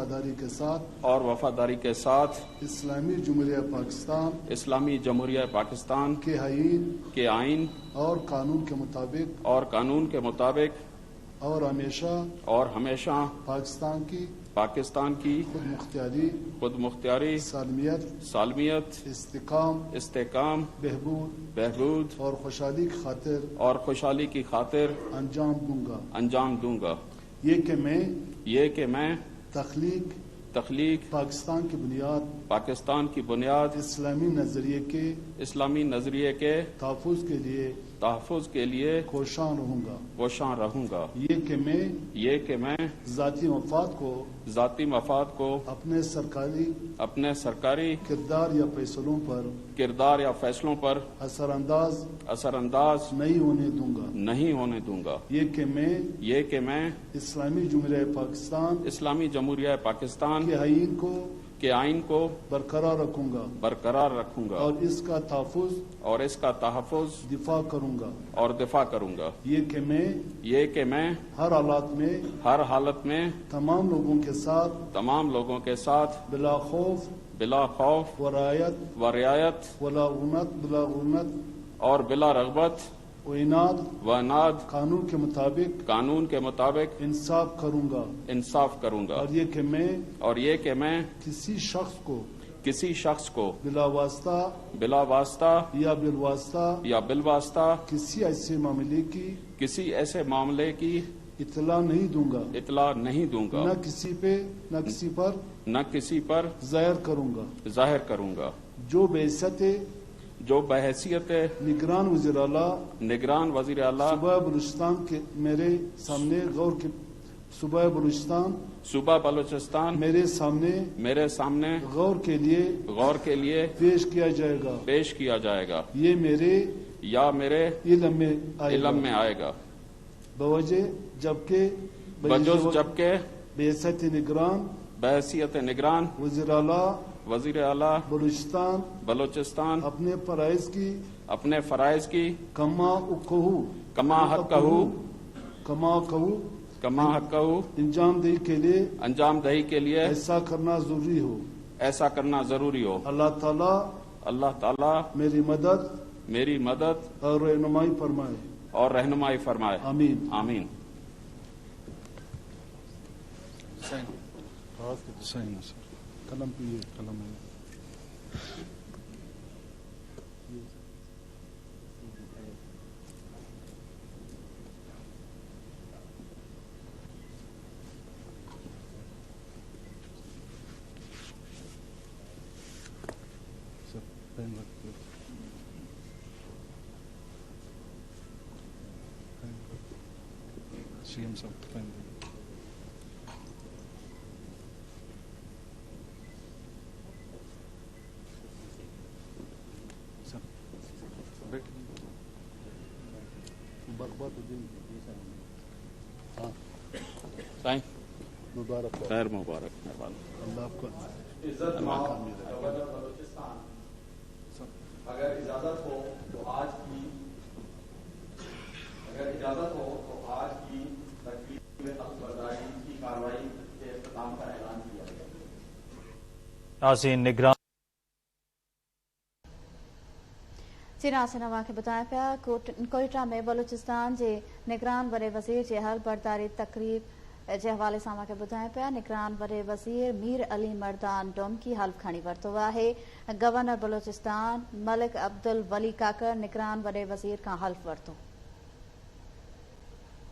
وفاداری کے ساتھ اسلامی جمہوریہ پاکستان کے آئین اور قانون کے مطابق اور ہمیشہ پاکستان کی خود مختاری سالمیت استحکام بہبود اور خوشحالی کی خاطر انجام دوں گا یہ کہ میں تخلیق پاکستان کی بنیاد اسلامی نظریے کے تحفظ کے لیے کوشاں رہوں گا یہ کہ میں ذاتی مفاد کو اپنے سرکاری کردار یا فیصلوں پر اثر انداز نہیں ہونے دوں گا یہ کہ میں اسلامی جمہوریہ پاکستان کے آئین کو برقرار رکھوں گا اور اس کا تحفظ دفاع کروں گا یہ کہ میں ہر حالت میں تمام لوگوں کے ساتھ بلا خوف و رعایت اور بلا رغبت و عناد قانون کے مطابق انصاف کروں گا اور یہ کہ میں کسی شخص کو بلا واسطہ یا بالواسطہ کسی ایسے معاملے کی اطلاع نہیں دوں گا نہ کسی پر ظاہر کروں گا جو بحیثیت نگران وزیر اعلیٰ صوبہ بلوچستان میرے سامنے غور کے لیے پیش کیا جائے گا یہ میرے علم میں آئے گا جبکہ بحیثیت نگران وزیر اعلیٰ بلوچستان اپنے فرائض کی کما حق کہو انجام دہی کے لیے ایسا کرنا ضروری ہو اللہ تعالی میری مدد اور رہنمائی فرمائے آمین قلم خیر مبارک اللہ آپ کو بلوچستان اگر اجازت ہو تو آج کی تقریب میں علمبرداری کی کارروائی کے اختتام کا اعلان کیا گیا. ناظرین نگران سے نوا کے بتایا پیا کوئٹہ میں بلوچستان کے نگران ورے وزیر کے حلف برداری تقریب کے حوالے سے کے بتایا پیا نگران ورے وزیر میر علی مردان ڈوم کی حلف کھانی ورتو ہے. گورنر بلوچستان ملک عبدالولی کاکر نگران ورے وزیر کا حلف ورتو.